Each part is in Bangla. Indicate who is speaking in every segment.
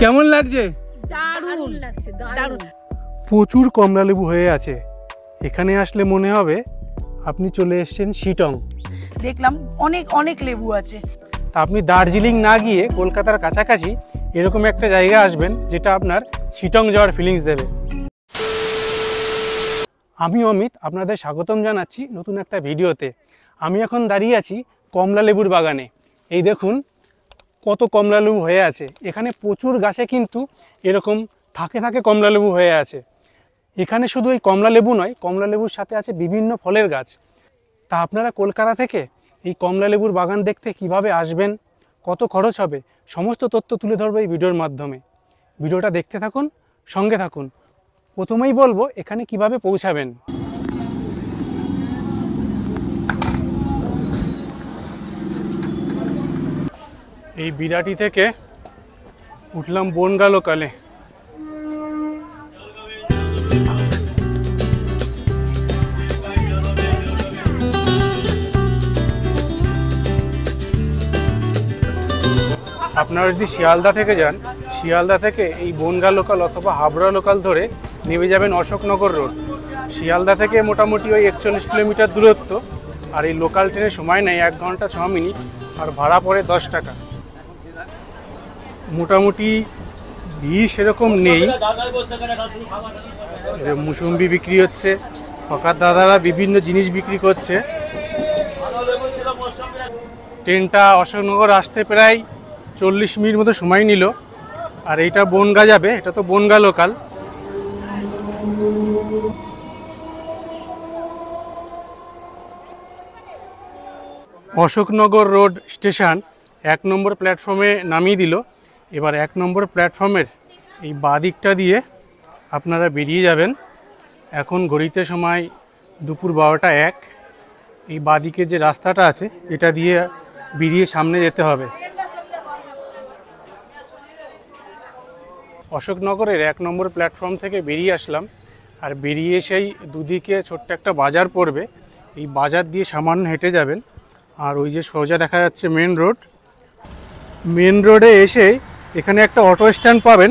Speaker 1: কেমন লাগছে?
Speaker 2: দারুণ লাগছে, দারুণ।
Speaker 1: প্রচুর কমলা লেবু হয়ে আছে। এখানে আসলে মনে হবে আপনি চলে এসেছেন শিটং।
Speaker 2: দেখলাম অনেক অনেক লেবু আছে।
Speaker 1: তা আপনি দার্জিলিং না গিয়ে কলকাতার কাছাকাছি এরকম একটা জায়গা আসবেন যেটা আপনার শিটং যাওয়ার ফিলিংস দেবে। আমি অমিত, আপনাদের স্বাগতম জানাচ্ছি নতুন একটা ভিডিওতে। আমি এখন দাঁড়িয়ে আছি কমলা লেবুর বাগানে। এই দেখুন কত কমলা লেবু হয়ে আছে। এখানে প্রচুর গাছে কিন্তু এরকম থাকে থাকে কমলা লেবু হয়ে আছে। এখানে শুধু এই কমলা লেবু নয়, কমলা লেবুর সাথে আছে বিভিন্ন ফলের গাছ। তা আপনারা কলকাতা থেকে এই কমলা লেবুর বাগান দেখতে কিভাবে আসবেন, কত খরচ হবে, সমস্ত তথ্য তুলে ধরবো এই ভিডিওর মাধ্যমে। ভিডিওটা দেখতে থাকুন, সঙ্গে থাকুন। প্রথমেই বলবো এখানে কিভাবে পৌঁছাবেন। এই বিরাটি থেকে উঠলাম বনগাঁ লোকালে। আপনারা যদি শিয়ালদা থেকে যান, শিয়ালদা থেকে এই বনগাঁ লোকাল অথবা হাবড়া লোকাল ধরে নেমে যাবেন অশোকনগর রোড। শিয়ালদা থেকে মোটামুটি ওই 41 কিলোমিটার দূরত্ব। আর এই লোকাল ট্রেনের সময় নেয় 1 ঘন্টা 6 মিনিট, আর ভাড়া পড়ে 10 টাকা। মোটামুটি ভিড় সেরকম নেই। মুসুম্বি বিক্রি হচ্ছে, হকার দাদারা বিভিন্ন জিনিস বিক্রি করছে। ট্রেনটা অশোকনগর আসতে প্রায় 40 মিনিট মতো সময় নিল। আর এইটা বনগাঁ যাবে, এটা তো Bangaon local. Ashoknagar road station 1 নম্বর প্ল্যাটফর্মে নামিয়ে দিল। এবার 1 নম্বর প্ল্যাটফর্মের এই বাদিকটা দিয়ে আপনারা বেরিয়ে যাবেন। এখন ঘড়িতে সময় দুপুর 12টা 1। এই বাদিকে যে রাস্তাটা আছে এটা দিয়ে বেরিয়ে সামনে যেতে হবে। অশোকনগরের 1 নম্বর প্ল্যাটফর্ম থেকে বেরিয়ে আসলাম। আর বেরিয়ে এসেই দুদিকে ছোট্ট একটা বাজার পড়বে। এই বাজার দিয়ে সামান্য হেঁটে যাবেন। আর ওই যে সোজা দেখা যাচ্ছে মেন রোড। মেন রোডে এসে এখানে একটা অটো স্ট্যান্ড পাবেন।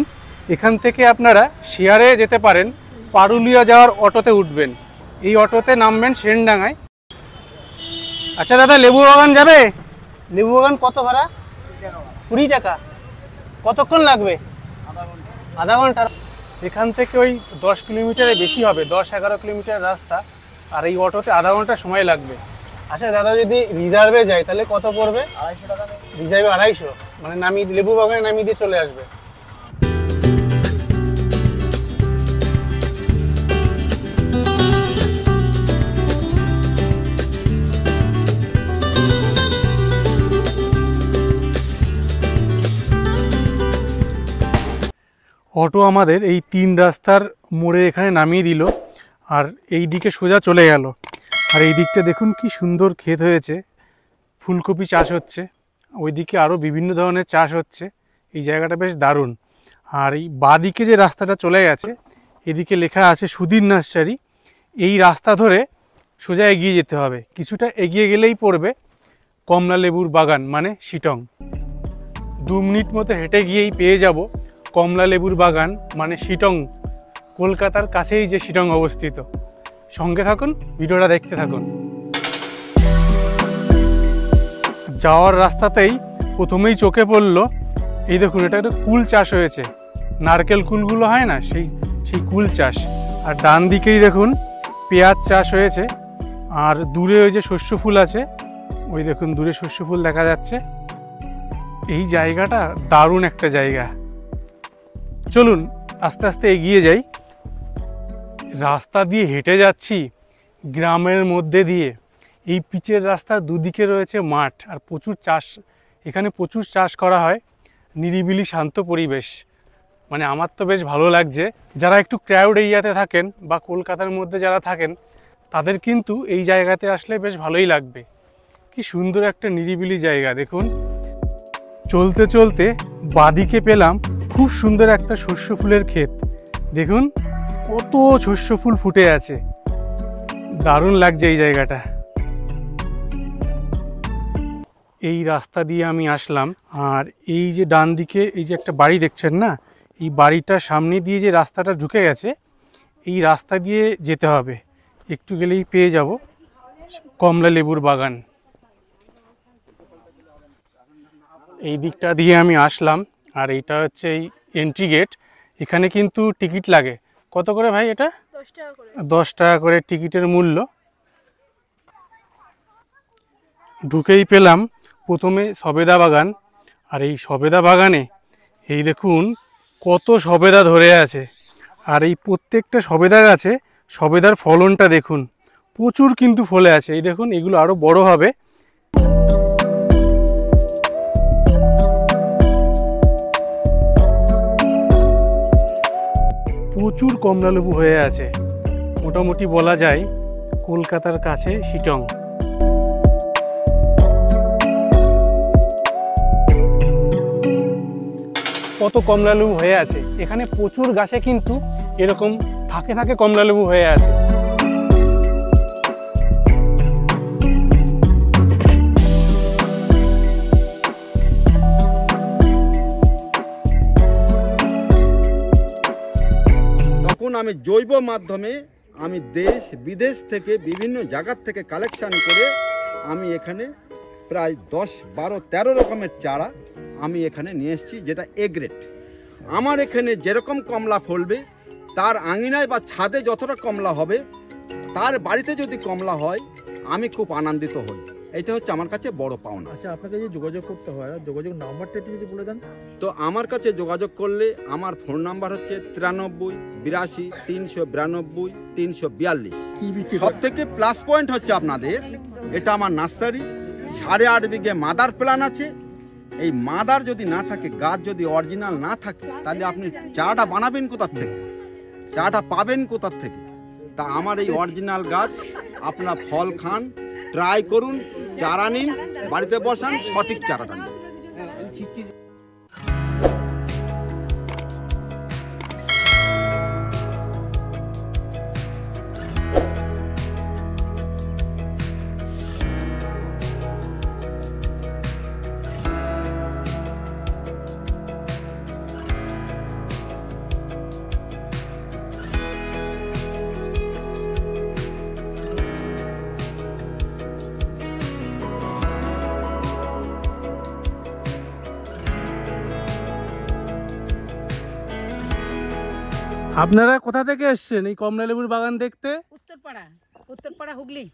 Speaker 1: এখান থেকে আপনারা শেয়ারে যেতে পারেন, পারুলিয়া যাওয়ার অটোতে উঠবেন। এই অটোতে নামবেন সেনডাঙ্গায়। আচ্ছা দাদা, লেবু বাগান যাবে? লেবু বাগান কত ভাড়া? 20 টাকা। কতক্ষণ লাগবে? আধা ঘন্টা। এখান থেকে ওই 10 কিলোমিটারের বেশি হবে, 10-11 কিলোমিটার রাস্তা। আর এই অটোতে আধা ঘন্টা সময় লাগবে। আচ্ছা দাদা, যদি রিজার্ভে যায় তাহলে কত পড়বে? 250 টাকা। রিজার্ভে 250, মানে নামিয়ে লেবু বাগানে নামিয়ে দিয়ে চলে আসবে। অটো আমাদের এই 3 রাস্তার মোড়ে এখানে নামিয়ে দিল। আর এই দিকে সোজা চলে গেল। আর এই দিকটা দেখুন কি সুন্দর ক্ষেত হয়েছে, ফুলকপি চাষ হচ্ছে। ওইদিকে আরও বিভিন্ন ধরনের চাষ হচ্ছে। এই জায়গাটা বেশ দারুণ। আর এই বাঁদিকে যে রাস্তাটা চলে গেছে, এদিকে লেখা আছে সুধীর নার্সারি। এই রাস্তা ধরে সোজা এগিয়ে যেতে হবে। কিছুটা এগিয়ে গেলেই পড়বে কমলা লেবুর বাগান, মানে শিটং। 2 মিনিট মতো হেঁটে গিয়েই পেয়ে যাব কমলা লেবুর বাগান, মানে শিটং। কলকাতার কাছেই যে শিটং অবস্থিত। সঙ্গে থাকুন, ভিডিওটা দেখতে থাকুন। যাওয়ার রাস্তাতেই প্রথমেই চোখে পড়ল, এই দেখুন এটা একটা কুল চাষ হয়েছে। নারকেল কুলগুলো হয় না, সেই কুল চাষ। আর ডান দিকেই দেখুন পেঁয়াজ চাষ হয়েছে। আর দূরে ওই যে শস্য ফুল আছে, ওই দেখুন দূরে শস্য ফুল দেখা যাচ্ছে। এই জায়গাটা দারুণ একটা জায়গা। চলুন আস্তে আস্তে এগিয়ে যাই। রাস্তা দিয়ে হেঁটে যাচ্ছি গ্রামের মধ্যে দিয়ে। এই পিচের রাস্তার দুদিকে রয়েছে মাঠ আর প্রচুর চাষ। এখানে প্রচুর চাষ করা হয়। নিরিবিলি শান্ত পরিবেশ, মানে আমার তো বেশ ভালো লাগছে। যারা একটু ক্রাউড এরিয়াতে থাকেন বা কলকাতার মধ্যে যারা থাকেন, তাদের কিন্তু এই জায়গাতে আসলে বেশ ভালোই লাগবে। কি সুন্দর একটা নিরিবিলি জায়গা দেখুন। চলতে চলতে বাদিকে পেলাম খুব সুন্দর একটা শস্য ফুলের ক্ষেত। দেখুন কত শস্য ফুল ফুটে আছে, দারুণ লাগছে এই জায়গাটা। এই রাস্তা দিয়ে আমি আসলাম। আর এই যে ডান দিকে এই যে একটা বাড়ি দেখছেন না, এই বাড়িটার সামনে দিয়ে যে রাস্তাটা ঢুকে গেছে, এই রাস্তা দিয়ে যেতে হবে। একটু গেলেই পেয়ে যাব কমলা লেবুর বাগান। এই দিকটা দিয়ে আমি আসলাম, আর এইটা হচ্ছে এই এন্ট্রি গেট। এখানে কিন্তু টিকিট লাগে। কত করে ভাই এটা?
Speaker 2: 10 টাকা করে।
Speaker 1: 10 টাকা করে টিকিটের মূল্য। ঢুকেই পেলাম প্রথমে সবেদা বাগান। আর এই সবেদা বাগানে এই দেখুন কত সবেদা ধরে আছে। আর এই প্রত্যেকটা সবেদা গাছে সবেদার ফলনটা দেখুন, প্রচুর কিন্তু ফলে আছে। এই দেখুন এগুলো আরও বড় হবে। প্রচুর কমলালেবু হয়ে আছে, মোটামুটি বলা যায় কলকাতার কাছে শিটং। কত কমলালেবু হয়ে আছে এখানে, প্রচুর গাছে কিন্তু এরকম থাকে থাকে কমলালেবু হয়ে আছে।
Speaker 3: তখন আমি জৈব মাধ্যমে আমি দেশ বিদেশ থেকে বিভিন্ন জায়গার থেকে কালেকশান করে আমি এখানে প্রায় 10, 12, 13 রকমের চারা আমি এখানে নিয়ে এসেছি, যেটা এ গ্রেড। আমার এখানে যেরকম কমলা ফলবে, তার আঙিনায় বা ছাদে যতটা কমলা হবে, তার বাড়িতে যদি কমলা হয় আমি খুব আনন্দিত হই। এটা হচ্ছে আমার কাছে বড় পাওনা।
Speaker 4: আচ্ছা, আপনাকে যে যোগাযোগ করতে হয়, যোগাযোগ নাম্বারটা একটু যদি বলে দেন।
Speaker 3: তো আমার কাছে যোগাযোগ করলে আমার ফোন নাম্বার হচ্ছে 93 82 392 342।
Speaker 4: কি বিক্রি
Speaker 3: সব থেকে প্লাস পয়েন্ট হচ্ছে আপনাদের, এটা আমার নার্সারি, 8.5 বিঘে মাদার প্ল্যান আছে। এই মাদার যদি না থাকে, গাছ যদি অরিজিনাল না থাকে, তাহলে আপনি চাটা বানাবেন কোথার থেকে, চাটা পাবেন কোথার থেকে? তা আমার এই অরিজিনাল গাছ, আপনার ফল খান, ট্রাই করুন, চারা নিন, বাড়িতে বসান, সঠিক চারাটা নিন।
Speaker 1: আপনারা কোথা থেকে এসছেন এই কমলালেবুর বাগান দেখতে?
Speaker 2: উত্তরপাড়া, উত্তরপাড়া হুগলি।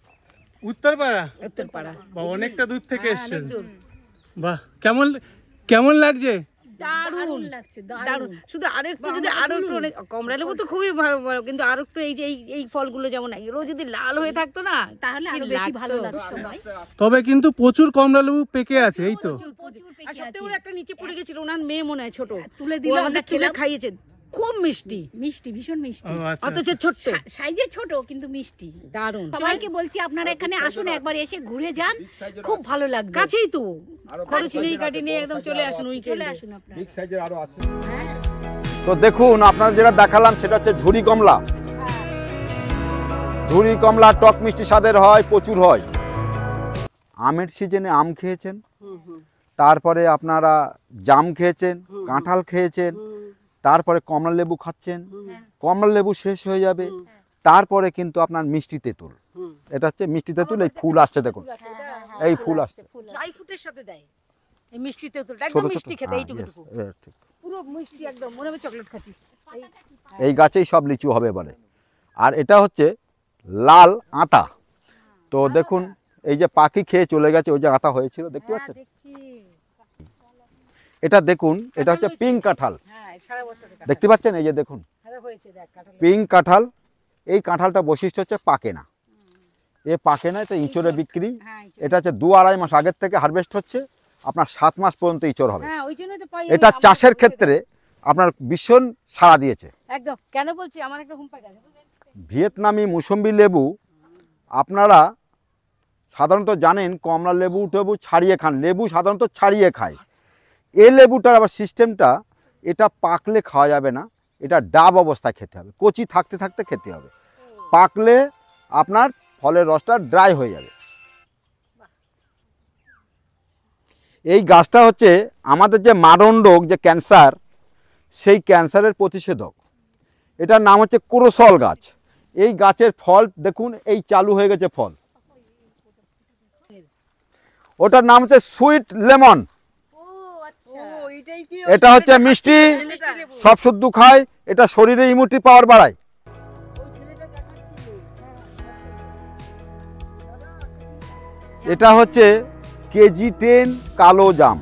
Speaker 1: উত্তরপাড়া?
Speaker 2: উত্তরপাড়া।
Speaker 1: বা অনেকটা দূর থেকে
Speaker 2: হ্যাঁ,
Speaker 1: এসছেন।
Speaker 2: অনেক দূর।
Speaker 1: বাহ, কেমন কেমন লাগছে?
Speaker 2: দারুণ লাগছে, দারুণ। শুধু আরেকটু যদি আরো একটু কমলা লেবু তো খুবই ভালো, কিন্তু আরো একটু এই যে এই ফলগুলো যেমন এগুলো যদি লাল হয়ে থাকতো না, তাহলে আরো বেশি ভালো লাগতো।
Speaker 1: তবে কিন্তু প্রচুর কমলালেবু পেকে আছে, এই তো।
Speaker 2: আর সত্যি একটা নিচে পড়ে গেছিল, ওনার মেয়ে মনে হয় ছোট,
Speaker 5: তুলে
Speaker 2: ও
Speaker 5: দিলাম,
Speaker 2: আমাদের তুলে খাইয়েছে। খুব মিষ্টি,
Speaker 5: মিষ্টি, ভীষণ মিষ্টি,
Speaker 2: অথচ ছোট্ট
Speaker 5: সাইজে ছোট কিন্তু মিষ্টি,
Speaker 2: দারুণ।
Speaker 5: সবাইকে বলছি আপনারা এখানে আসুন, একবার এসে ঘুরে যান, খুব ভালো লাগবে।
Speaker 2: কাছেই তো, খরচ নেই, কাটি নেই, একদম চলে আসুন,
Speaker 5: চলে আসুন আপনারা।
Speaker 3: বিগ সাইজের আরো আছে। তো দেখুন, আপনারা যেটা দেখালাম সেটা হচ্ছে ঝুরি কমলা। ঝুরি কমলা টক মিষ্টি স্বাদের হয়, প্রচুর হয়। আমের সিজনে আম খেয়েছেন, তারপরে আপনারা জাম খেয়েছেন, কাঁঠাল খেয়েছেন, তারপরে কমলা লেবু খাচ্ছেন, কমলা লেবু শেষ হয়ে যাবে, তারপরে কিন্তু আপনার মিষ্টি তেঁতুল। এটা হচ্ছে মিষ্টি তেঁতুল, এই ফুল আসছে দেখুন, এই ফুল আসছে,
Speaker 2: ড্রাই ফ্রুটের সাথে দেয় এই মিষ্টি তেঁতুলটা, একদম মিষ্টি খেতে, এইটুকু পুরো মিষ্টি, একদম মনে হবে চকলেট খাচ্ছি।
Speaker 3: এই গাছেই সব লিচু হবে এবারে। আর এটা হচ্ছে লাল আতা। তো দেখুন, এই যে পাখি খেয়ে চলে গেছে, ওই যে আতা হয়েছিল দেখতে পাচ্ছেন। এটা দেখুন, এটা হচ্ছে পিঙ্ক কাঁঠাল, দেখতে পাচ্ছেন, এই যে দেখুন পিঙ্ক কাঁঠাল। এই কাঁঠালটা বৈশিষ্ট্য হচ্ছে পাকে না, এ পাকে না, এটা ইঁচড়ে বিক্রি। এটা হচ্ছে 2-2.5 মাস আগের থেকে হারভেস্ট হচ্ছে, আপনার 7 মাস পর্যন্ত ইঁচড় হবে। এটা চাষের ক্ষেত্রে আপনার ভীষণ সাড়া দিয়েছে।
Speaker 2: একদম, কেন বলছি, আমার একটা হুম পাই গেছে।
Speaker 3: ভিয়েতনামি মুসম্বি লেবু আপনারা সাধারণত জানেন, কমলা লেবু টেবু ছাড়িয়ে খান, লেবু সাধারণত ছাড়িয়ে খায়। এই লেবুটার আবার সিস্টেমটা, এটা পাকলে খাওয়া যাবে না, এটা ডাব অবস্থায় খেতে হবে, কচি থাকতে থাকতে খেতে হবে। পাকলে আপনার ফলের রসটা ড্রাই হয়ে যাবে। এই গাছটা হচ্ছে আমাদের যে মারণ রোগ, যে ক্যান্সার, সেই ক্যান্সারের প্রতিষেধক। এটার নাম হচ্ছে ক্রোসল গাছ। এই গাছের ফল দেখুন, এই চালু হয়ে গেছে ফল। ওটার নাম হচ্ছে সুইট লেমন। এটা হচ্ছে মিষ্টি, সব শুদ্ধ খায়, এটা শরীরে ইমিউনিটি পাওয়ার বাড়ায়। এটা হচ্ছে কেজি 10 কালো জাম।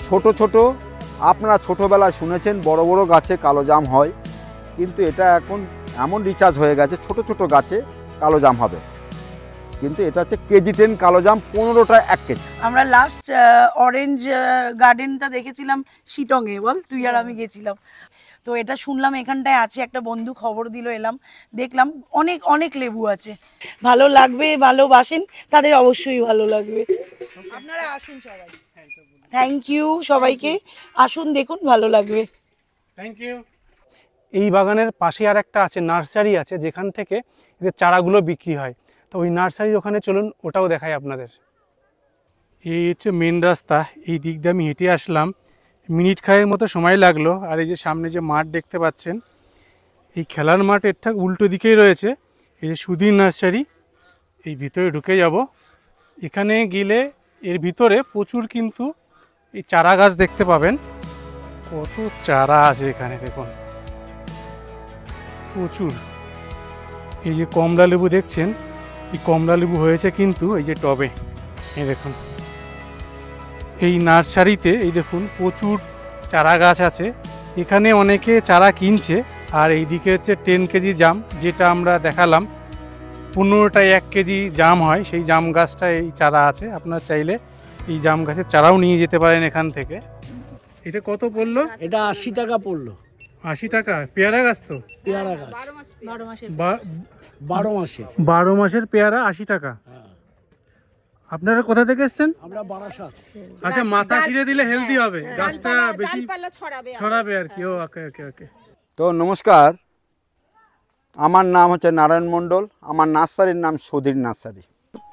Speaker 3: ছোট ছোট, আপনারা ছোটবেলায় শুনেছেন বড় বড় গাছে কালো জাম হয়, কিন্তু এটা এখন এমন রিচার্জ হয়ে গেছে ছোট ছোট গাছে কালো জাম হবে। কিন্তু এটা হচ্ছে কেজি 10 কালো জাম, 15টা 1 কেজি।
Speaker 6: আমরা লাস্ট অরেঞ্জ গার্ডেনটা দেখেছিলাম শিটংয়ে, বল তুই আর আমি গেছিলাম। তো এটা শুনলাম এখানটায় আছে, একটা বন্ধু খবর দিল, এলাম দেখলাম অনেক অনেক লেবু আছে। ভালো লাগবে, ভালোবাসেন তাদের অবশ্যই ভালো লাগবে। আপনারা আসুন সবাই। থ্যাংক ইউ সবাইকে, আসুন দেখুন, ভালো লাগবে।
Speaker 1: Thank you. এই বাগানের পাশে আর একটা আছে, নার্সারি আছে, যেখান থেকে এদের চারাগুলো বিক্রি হয়। তো ওই নার্সারির ওখানে চলুন, ওটাও দেখাই আপনাদের। এই হচ্ছে মেন রাস্তা, এই দিক দিয়ে আমি হেঁটে আসলাম, মিনিট খায়ের মতো সময় লাগলো। আর এই যে সামনে যে মাঠ দেখতে পাচ্ছেন, এই খেলার মাঠ এর ঠিক উল্টো দিকেই রয়েছে এই যে সুধীর নার্সারি। এই ভিতরে ঢুকে যাব। এখানে গেলে এর ভিতরে প্রচুর কিন্তু এই চারা গাছ দেখতে পাবেন। কত চারা আছে এখানে দেখুন, প্রচুর। এই যে কমলা লেবু দেখছেন, এই কমলা লেবু হয়েছে কিন্তু এই যে টবে। এই দেখুন, এই নার্সারিতে এই দেখুন প্রচুর চারা গাছ আছে। এখানে অনেকে চারা কিনছে। আর এইদিকে হচ্ছে 10 কেজি জাম, যেটা আমরা দেখালাম, 15টায় 1 কেজি জাম হয়, সেই জাম গাছটা এই চারা আছে। আপনার চাইলে এই জাম গাছের চারাও নিয়ে যেতে পারেন এখান থেকে। এটা কত পড়লো?
Speaker 4: এটা 80 টাকা পড়লো।
Speaker 1: 80 টাকা? পেয়ারা গাছ তো?
Speaker 4: পেয়ারা গাছ
Speaker 6: 12 মাসের
Speaker 4: 12 মাসের।
Speaker 1: 12 মাসের পেয়ারা 80 টাকা। আপনারা কোথা থেকে এসছেন?
Speaker 4: আমরা বারাসাত।
Speaker 1: আচ্ছা, মাথা ছিঁড়ে দিলে হেলদি হবে, গাছটা বেশি ছড়াবে আর কি। ওকে ওকে ওকে।
Speaker 3: তো নমস্কার, আমার নাম হচ্ছে নারায়ণ মণ্ডল, আমার নার্সারির নাম সুধীর নার্সারি।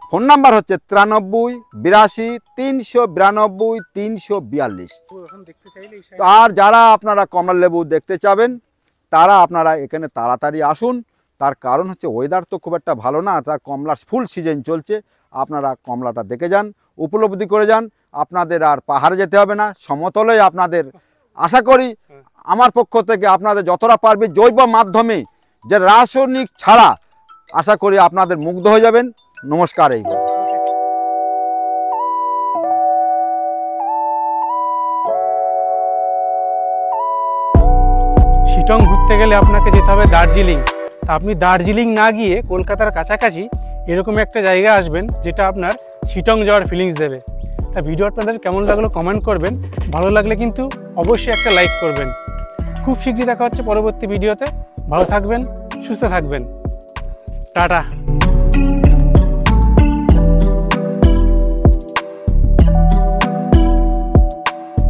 Speaker 3: ফোন নাম্বার হচ্ছে 93 82 392 342। তো আর যারা আপনারা কমলা লেবু দেখতে চাবেন, তারা আপনারা এখানে তাড়াতাড়ি আসুন। তার কারণ হচ্ছে ওয়েদার তো খুব একটা ভালো না, তার কমলার ফুল সিজন চলছে। আপনারা কমলাটা দেখে যান, উপলব্ধি করে যান। আপনাদের আর পাহাড়ে যেতে হবে না, সমতলে আপনাদের আশা করি আমার পক্ষ থেকে আপনাদের যতটা পারবে জৈব মাধ্যমে, যে রাসায়নিক ছাড়া, আশা করি আপনাদের মুগ্ধ হয়ে যাবেন। নমস্কার। এই
Speaker 1: শিটং ঘুরতে গেলে আপনাকে যেতে হবে দার্জিলিং। তা আপনি দার্জিলিং না গিয়ে কলকাতার কাছাকাছি এরকম একটা জায়গা আসবেন, যেটা আপনার শিটং যাওয়ার ফিলিংস দেবে। তা ভিডিও আপনাদের কেমন লাগলো কমেন্ট করবেন, ভালো লাগলে কিন্তু অবশ্যই একটা লাইক করবেন। খুব শীঘ্রই দেখা হচ্ছে পরবর্তী ভিডিওতে। ভালো থাকবেন, সুস্থ থাকবেন, টাটা।